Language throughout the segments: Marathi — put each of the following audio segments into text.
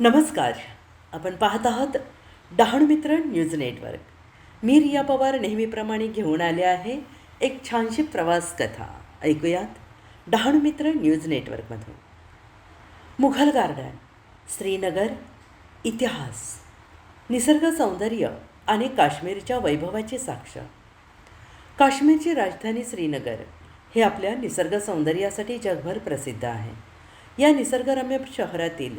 नमस्कार. आपण पाहत आहात डहाणू मित्र न्यूज नेटवर्क. मी रिया पवार नेहमीप्रमाणे घेऊन आले आहे एक छानशी प्रवास कथा. ऐकूयात डहाणू मित्र न्यूज नेटवर्कमधून. मुघल गार्डन, श्रीनगर, इतिहास, निसर्ग सौंदर्य आणि काश्मीरच्या वैभवाची साक्ष. काश्मीरची राजधानी श्रीनगर हे आपल्या निसर्ग सौंदर्यासाठी जगभर प्रसिद्ध आहे. या निसर्गरम्य शहरातील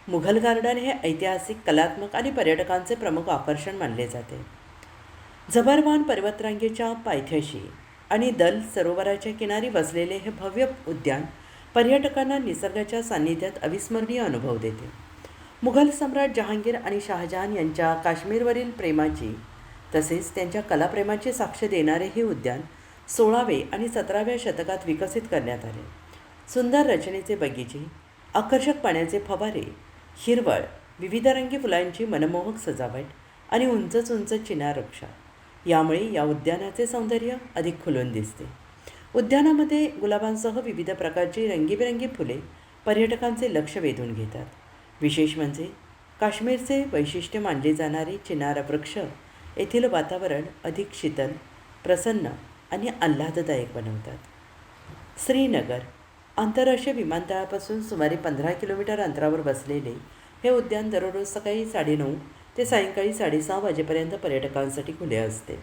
मुघल गार्डन हे ऐतिहासिक, कलात्मक आणि पर्यटकांचे प्रमुख आकर्षण मानले जाते. झबरवान पर्वतरांगेच्या पायथ्याशी आणि दल सरोवराच्या किनारी वसलेले हे भव्य उद्यान पर्यटकांना निसर्गाच्या सान्निध्यात अविस्मरणीय अनुभव देते. मुघल सम्राट जहांगीर आणि शहाजहान यांच्या काश्मीरवरील प्रेमाची तसेच त्यांच्या कलाप्रेमाची साक्ष देणारे हे उद्यान 16वे आणि 17व्या शतकात विकसित करण्यात आले. सुंदर रचनेचे बगीचे, आकर्षक पाण्याचे फवारे, हिरवळ, विविधरंगी फुलांची मनमोहक सजावट आणि उंच उंच चिनार वृक्ष यामुळे या उद्यानाचे सौंदर्य अधिक खुलून दिसते. उद्यानामध्ये गुलाबांसह विविध प्रकारची रंगीबेरंगी फुले पर्यटकांचे लक्ष वेधून घेतात. विशेष म्हणजे काश्मीरचे वैशिष्ट्य मानले जाणारे चिनार वृक्ष येथील वातावरण अधिक शीतल, प्रसन्न आणि आल्हाददायक बनवतात. श्रीनगर आंतरराष्ट्रीय विमानतळापासून सुमारे 15 किलोमीटर अंतरावर बसलेले हे उद्यान दररोज सकाळी 9:30 ते सायंकाळी 6:30 वाजेपर्यंत पर्यटकांसाठी खुले असते.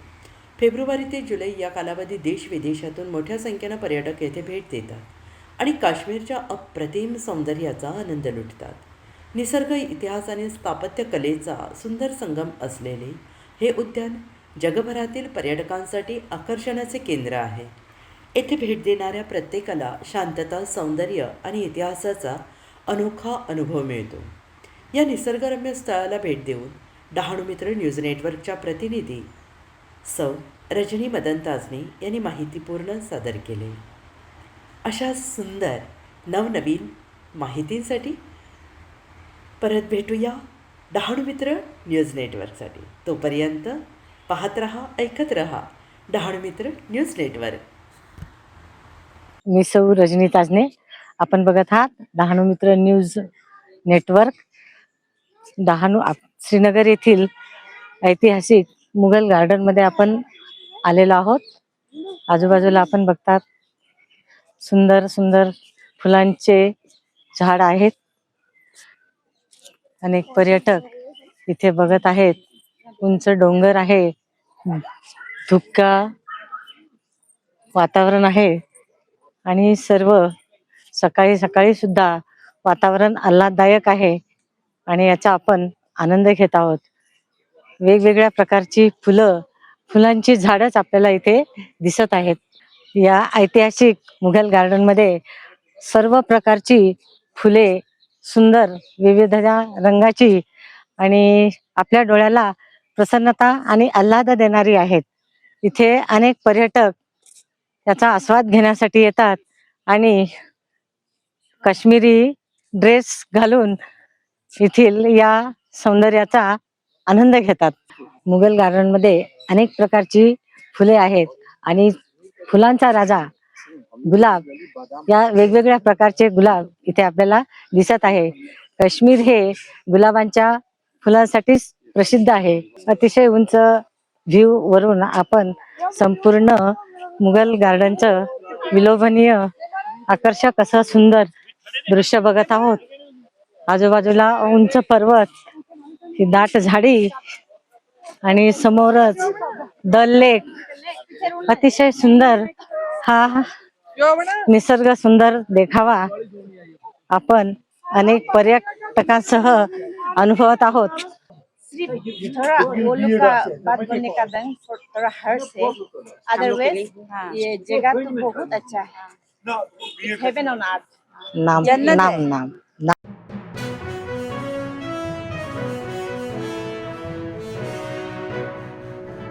फेब्रुवारी ते जुलै या कालावधीत देशविदेशातून मोठ्या संख्येनं पर्यटक येथे भेट देतात आणि काश्मीरच्या अप्रतिम सौंदर्याचा आनंद लुटतात. निसर्ग, इतिहास आणि स्थापत्य कलेचा सुंदर संगम असलेले हे उद्यान जगभरातील पर्यटकांसाठी आकर्षणाचे केंद्र आहे. येथे भेट देणाऱ्या प्रत्येकाला शांतता, सौंदर्य आणि इतिहासाचा अनोखा अनुभव मिळतो. या निसर्गरम्य स्थळाला भेट देऊन डहाणू मित्र न्यूज नेटवर्कच्या प्रतिनिधी सौ रजनी मदन ताजने यांनी माहितीपूर्ण सादर केले. अशा सुंदर नवनवीन माहितींसाठी परत भेटूया डहाणू मित्र न्यूज नेटवर्कसाठी. तोपर्यंत पाहत रहा, ऐकत रहा डहाणू मित्र न्यूज नेटवर्क. मी सौ रजनी ताजने. आपण बघत आहात डहाणू मित्र न्यूज नेटवर्क. श्रीनगर येथील ऐतिहासिक मुघल गार्डन मध्ये आपण आलेलो आहोत. आजूबाजूला आपण बघतात सुंदर सुंदर फुलांचे झाड आहेत. अनेक पर्यटक इथे बघत आहेत. उंच डोंगर आहे, धुक्का वातावरण आहे आणि सर्व सकाळी सकाळी सुद्धा वातावरण आल्हाददायक आहे आणि याचा आपण आनंद घेत आहोत. वेगवेगळ्या प्रकारची फुलांची झाडच आपल्याला इथे दिसत आहेत. या ऐतिहासिक मुघल गार्डन मध्ये सर्व प्रकारची फुले सुंदर विविध रंगाची आणि आपल्या डोळ्याला प्रसन्नता आणि आल्हाद देणारी आहेत. इथे अनेक पर्यटक याचा आस्वाद घेण्यासाठी येतात आणि काश्मीरी ड्रेस घालून येथील या सौंदर्याचा आनंद घेतात. मुघल गार्डन मध्ये अनेक प्रकारची फुले आहेत आणि फुलांचा राजा गुलाब, या वेगवेगळ्या प्रकारचे गुलाब इथे आपल्याला दिसत आहे. काश्मीर हे गुलाबांच्या फुलांसाठी प्रसिद्ध आहे. अतिशय उंच व्ह्यू वरून आपण संपूर्ण मुघल गार्डनचं विलोभनीय, आकर्षक असं सुंदर दृश्य बघत आहोत. आजूबाजूला उंच पर्वत, ही दाट झाडी आणि समोरच दल लेक. अतिशय सुंदर हा निसर्ग सुंदर देखावा आपण अनेक पर्यटकांसह अनुभवत आहोत. थोड़ा वो लोग का बात बोलने का ढंग थोड़ा हर्ष है. अदरवाइज ये जगह तो बहुत अच्छा है. हेवन ऑन अर्थ, नाम जन्नत नाम है. नाम